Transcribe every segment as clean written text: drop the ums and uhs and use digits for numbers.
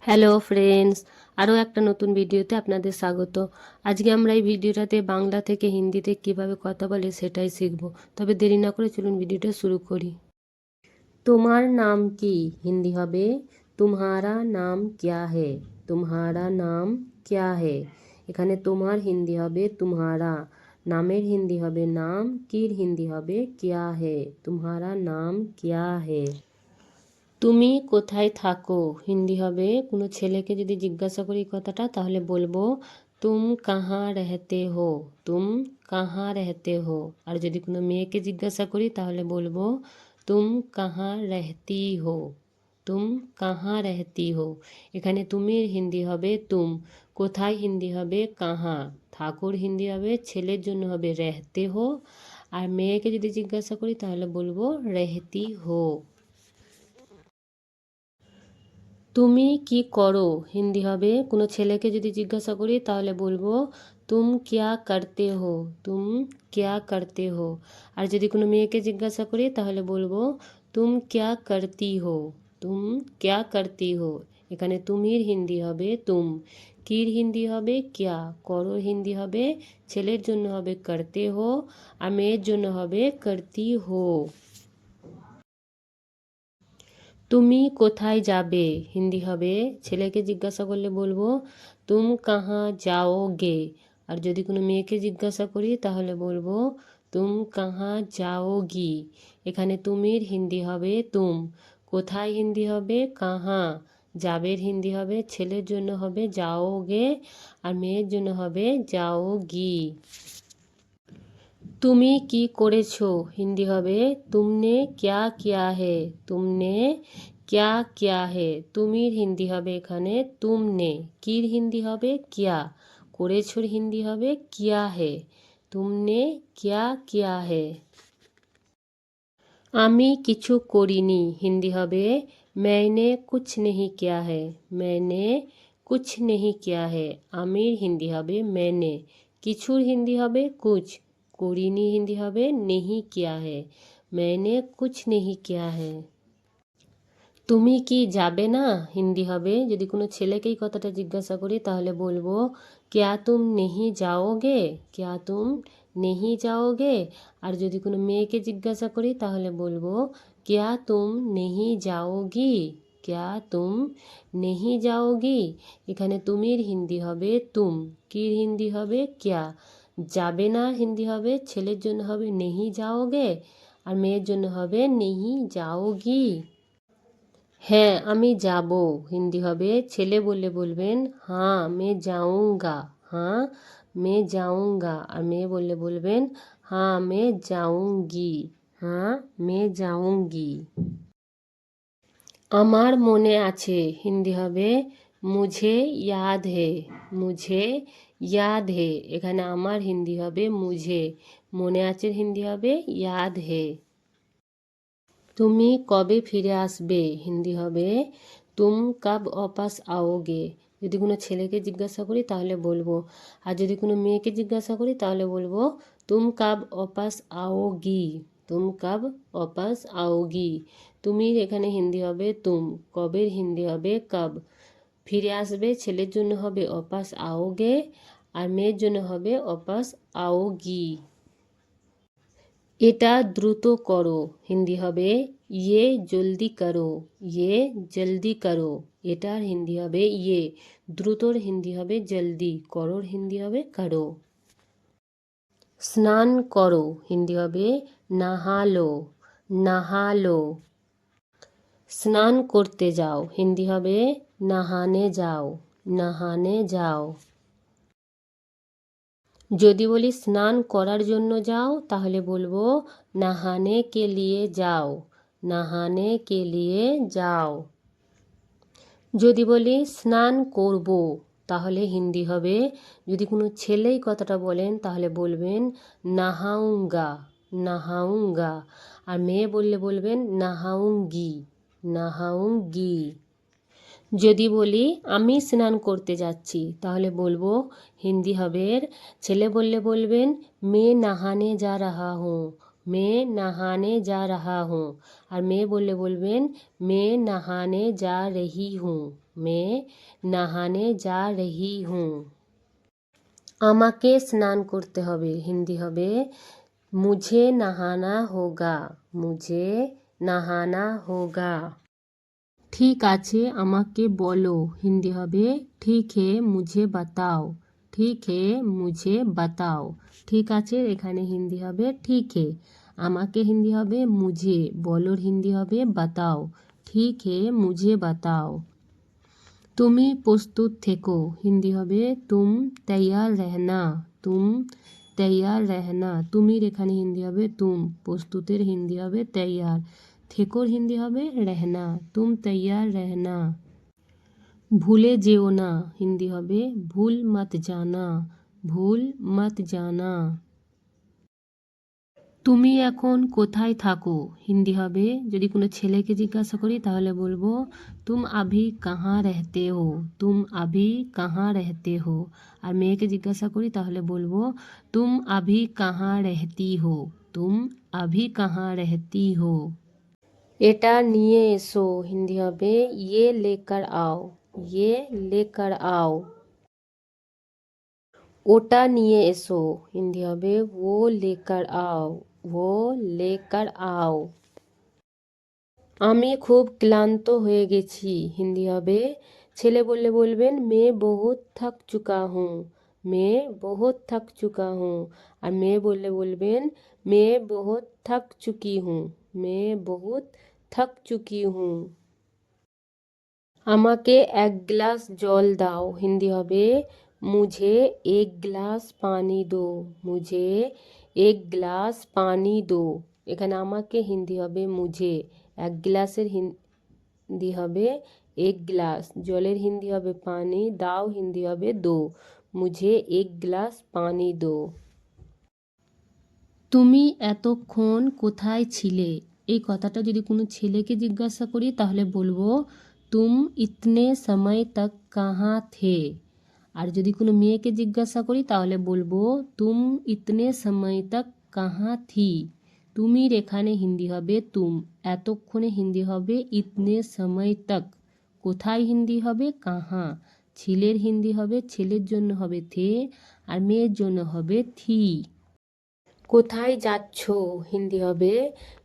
Hello friends, আরও একটা নতুন ভিডিওতে আপনাদের স্বাগত। আজকে আমরা এই ভিডিওটাতে বাংলা থেকে হিন্দিতে কিভাবে কথা বলে সেটাই শিখব। তবে দেরি না করে চলুন ভিডিওটা শুরু করি। তোমার নাম কি হিন্দি হবে তুমহারা নাম ক্যা হে। তুমহারা নাম ক্যা হে। এখানে তোমার হিন্দি হবে তুমহারা, নামের হিন্দি হবে নাম, কির হিন্দি হবে ক্যা হে। তুমহারা নাম ক্যা হে। তুমি কোথায় থাকো হিন্দি হবে, কোনো ছেলেকে যদি জিজ্ঞাসা করি কথাটা তাহলে বলবো তুম কাহা রেহতে হো। তুম কাহা রেহতে হো। আর যদি কোনো মেয়েকে জিজ্ঞাসা করি তাহলে বলবো তুম কাহা রেহতি হো। তুম কাহা রেহতি হো। এখানে তুমির হিন্দি হবে তুম, কোথায় হিন্দি হবে কাহা, থাকুর হিন্দি হবে ছেলের জন্য হবে রেহতে হো। আর মেয়েকে যদি জিজ্ঞাসা করি তাহলে বলবো রেহতি হো। তুমি কি করো হিন্দি হবে, কোনো ছেলেকে যদি জিজ্ঞাসা করি তাহলে বলবো তুম ক্যা করতে হো। তুম ক্যা করতে হো। আর যদি কোনো মেয়েকে জিজ্ঞাসা করি তাহলে বলবো তুম ক্যা করতি হো। তুম ক্যা করতি হো। এখানে তুমির হিন্দি হবে তুম, কির হিন্দি হবে ক্যা, করোর হিন্দি হবে ছেলের জন্য হবে করতে হো, আর মেয়ের জন্য হবে করতি হো। তুমি কোথায় যাবে হিন্দি হবে, ছেলেকে জিজ্ঞাসা করলে বলবো তুম কাহা যাওগে। আর যদি কোনো মেয়েকে জিজ্ঞাসা করি তাহলে বলবো তুম কাহা যাওগি। এখানে তুমির হিন্দি হবে তুম, কোথায় হিন্দি হবে কাহা, যাবের হিন্দি হবে ছেলের জন্য হবে যাওগে, আর মেয়ের জন্য হবে যাওগি। তুমি কি করেছো হিন্দি হবে তুমনে ক্যা কিয়া হে। তুমনে ক্যা কিয়া হে। তুমির হিন্দি হবে এখানে তুমনে, কির হিন্দি হবে কিয়া, করেছোর হিন্দি হবে কিয়া হে। তুমনে ক্যা কিয়া হে। আমি কিছু করিনি হিন্দি হবে मैंने कुछ नहीं किया है। मैंने कुछ नहीं किया है। আমির হিন্দি হবে मैंने, কিছুর হিন্দি হবে कुछ, করিনি হিন্দি হবে नहीं किया है। मैंने कुछ नहीं किया है। তুমি কি যাবে না হিন্দি হবে, যদি কোনো ছেলেকে এই কথাটা জিজ্ঞাসা করি তাহলে বলবো ক্যা তুম নেহি যাওগে। ক্যা তুম নেহি যাওগে। আর যদি কোনো মেয়েকে জিজ্ঞাসা করি তাহলে বলবো ক্যা তুম নেহি যাওগি। ক্যা তুম নেহি যাওগি। এখানে তুমির হিন্দি হবে তুম, কির হিন্দি হবে ক্যা, যাবে না হিন্দি হবে ছেলের জন্য হবে নেহি যাওগে, আর মেয়ের জন্য হবে নেহি যাওগি। হ্যাঁ আমি যাব হিন্দি হবে, ছেলে বললে বলবেন হ্যাঁ মে যাউঙ্গা। হ্যাঁ মে যাউঙ্গা। আর মেয়ে বললে বলবেন হ্যাঁ মে যাউঙ্গি। হ্যাঁ মে যাউঙ্গি। আমার মনে আছে হিন্দি হবে মুঝে ইয়াদ হে। মুঝে ইয়াদ হে। এখানে আমার হিন্দি হবে মুঝে, মনে আছে হিন্দি হবে ইয়াদ হে। তুমি কবে ফিরে আসবে হিন্দি হবে তুম কব ওয়াপাস आओगे। যদি কোনো ছেলেকে জিজ্ঞাসা করি তাহলে বলবো, আর যদি কোনো মেয়েকে জিজ্ঞাসা করি তাহলে বলবো তুম কব ওয়াপাস आओगी। তুম কব ওয়াপাস आओगी। তুমি এখানে হিন্দি হবে তুম, কবের হিন্দি হবে কব, ফিরে আসবে ছেলের জন্য হবে ওয়াপাস आओगे, আর মেয়ের জন্য হবে ওয়াপাস आओगी। এটা দ্রুত করো হিন্দি হবে ইয়ে জলদি করো। ইয়ে জলদি করো। এটার হিন্দি হবে ইয়ে, দ্রুতর হিন্দি হবে জলদি, করোর হিন্দি হবে করো। স্নান করো হিন্দি হবে নাহালো। নাহালো। স্নান করতে যাও হিন্দি হবে নাহানে যাও। নাহানে যাও। যদি বলি স্নান করার জন্য যাও তাহলে বলবো নাহানে কে লিয়ে যাও। নাহানে কে লিয়ে যাও। যদি বলি স্নান করব তাহলে হিন্দি হবে, যদি কোনো ছেলেই কথাটা বলেন তাহলে বলবেন নাহাউঙ্গা। নাহাউঙ্গা। আর মেয়ে বললে বলবেন নাহাউঙ্গি। নাহাউঙ্গি। যদি বলি আমি স্নান করতে যাচ্ছি তাহলে বলবো হিন্দি হবে, ছেলে বললে বলবেন মে নাহানে যা রাহা হুঁ। मैं नहाने जा रहा हूँ। আর मैं বললে বলবেন मैं नहाने जा रही हूँ। मैं नहाने जा रही हूँ। আমাকে স্নান করতে হবে হিন্দি হবে मुझे नहाना होगा। मुझे नहाना होगा। ঠিক আছে আমাকে বলো হিন্দি হবে ঠিক হে মুঝে বাতাও। ঠিক হে মুঝে বাতাও। ঠিক আছে এখানে হিন্দি হবে ঠিক হে, আমাকে হিন্দি হবে মুঝে, বলোর হিন্দি হবে বাতাও। ঠিক হে মুঝে বাতাও। তুমি প্রস্তুত থেকো হিন্দি হবে তুম তৈয়ার রহনা। তুম তৈয়ার রহনা। তুমির এখানে হিন্দি হবে তুম, প্রস্তুতের হিন্দি হবে তৈয়ার, থেকোর হিন্দি হবে রহনা। তুম তৈয়ার রহনা। ভুলে যেও না হিন্দি হবে ভুল মত জানা। ভুল মত জানা। তুমি এখন কোথায় থাকো হিন্দি হবে যদি কোনো ছেলেকে জিজ্ঞাসা করি তাহলে বলবো তুম আভি কাহা রহতে হো। তুম আভি কাহা রহতে হো। আর মেয়েকে জিজ্ঞাসা করি তাহলে বলবো তুম আভি কাহা রহতি হো। তুম আভি কাহা রহতি হো। এটা নিয়ে এসো হিন্দি হবে ইয়ে লেকার আও। ইয়ে লেকার আও। ওটা নিয়ে এসো হিন্দি হবে वो लेकर आओ। वो लेकर आओ। আমি খুব ক্লান্ত হয়ে গেছি হিন্দি হবে ছেলে বললে বলবেন मैं बहुत थक चुका हूँ। मैं बहुत थक चुका हूँ। আর মেয়ে বললে বলবেন मैं बहुत थक चुकी हूँ। मैं बहुत थक चुकी हूँ। আমাকে এক গ্লাস জল দাও হিন্দি হবে मुझे एक गिलास पानी दो। मुझे एक गिलास पानी दो। এখানে আমাকে হিন্দি হবে মুঝে, এক গ্লাসের হিন্দি হবে এক গ্লাস, জলের হিন্দি হবে পানি, দাও হিন্দি হবে দো। মুঝে এক গ্লাস পানি দো। তুমি এতক্ষণ কোথায় ছিলে এই কথাটা যদি কোনো ছেলেকে জিজ্ঞাসা করি তাহলে বলবো তুম ইতনে সময় তক কাহা থে। আর যদি কোনো মেয়েকে জিজ্ঞাসা করি তাহলে বলবো তুম ইতনে সময় তক কাহা থি। তুমির এখানে হিন্দি হবে তুম, এতক্ষণে হিন্দি হবে ইতনে সময় তক, কোথায় হিন্দি হবে কাহা, ছেলের হিন্দি হবে ছেলের জন্য হবে থে আর মেয়ের জন্য হবে থি। কোথায় যাচ্ছ হিন্দি হবে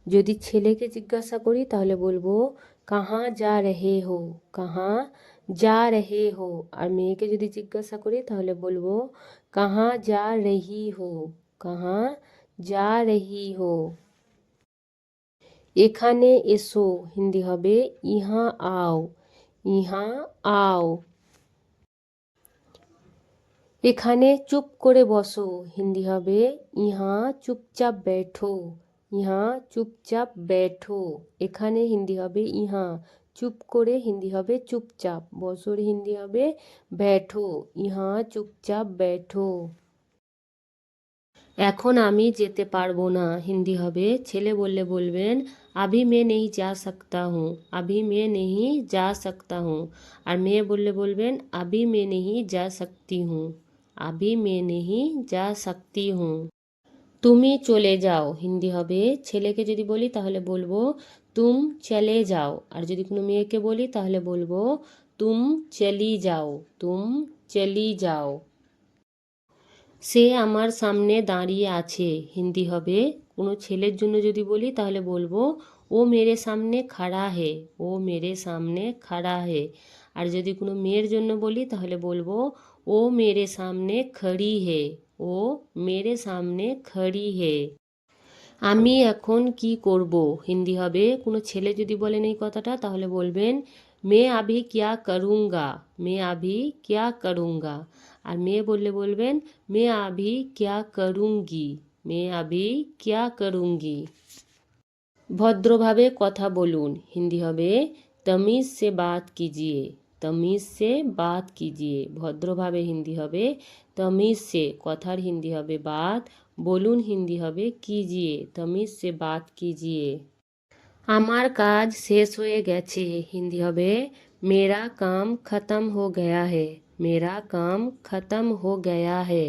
যদি ছেলেকে জিজ্ঞাসা করি তাহলে বলবো কাহা যা রহে হো। কাহা যা রহে হো। আর মেয়েকে যদি জিজ্ঞাসা করি তাহলে বলবো কাহা যা রহি হো। কাহা যা রহি হো। এখানে এসো হিন্দি হবে ইহা আও। ইহা আও। এখানে চুপ করে বসো হিন্দি হবে ইহা চুপচাপ बैठो। ইহা চুপচাপ बैठो। এখানে হিন্দি হবে ইহা, চুপ করে হিন্দি হবে চুপচাপ, বসোর হিন্দি হবে बैठो। ইহা চুপচাপ बैठो। এখন আমি যেতে পারবো না হিন্দি হবে ছেলে বললে বলবেন अभी मैं नहीं जा सकता हूँ। अभी मैं नहीं जा सकता हूँ। আর মেয়ে বললে বলবেন अभी मैं नहीं जा सकती हूँ। अभी मैं नहीं जा सकती हूँ। তুমি চলে যাও হিন্দি হবে ছেলেকে যদি বলি তাহলে বলবো তুম চলে যাও। আর যদি কোনো মেয়েকে বলি তাহলে বলবো তুম চলি যাও। তুম চলি যাও। সে আমার সামনে দাঁড়িয়ে আছে হিন্দি হবে কোনো ছেলের জন্য যদি বলি তাহলে বলবো ও মেরে সামনে খাড়া হে। ও মেরে সামনে খাড়া হে। আর যদি কোনো মেয়ের জন্য বলি তাহলে বলবো ও মেরে সামনে খড়ি হে। ও মেরে সামনে খড়ি হে। আমি এখন কি করব হিন্দি হবে কোনো ছেলে যদি বলেন এই কথাটা তাহলে বলবেন मैं अभी क्या करूँगा। मैं अभी क्या करूँगा। আর মেয়ে বললে বলবেন मैं अभी क्या करूँगी। मैं अभी क्या करूँगी। ভদ্রভাবে কথা বলুন হিন্দি হবে तमीज़ से बात कीजिए। तमीज़ से बात कीजिए। ভদ্রভাবে হিন্দি হবে तमीज़ से, কথার হিন্দি হবে बात, বলুন হিন্দি হবে कीजिए। तमीज़ से बात कीजिए। আমার কাজ শেষ হয়ে গেছে হিন্দি হবে मेरा काम ख़त्म हो गया है। मेरा काम ख़त्म हो गया है।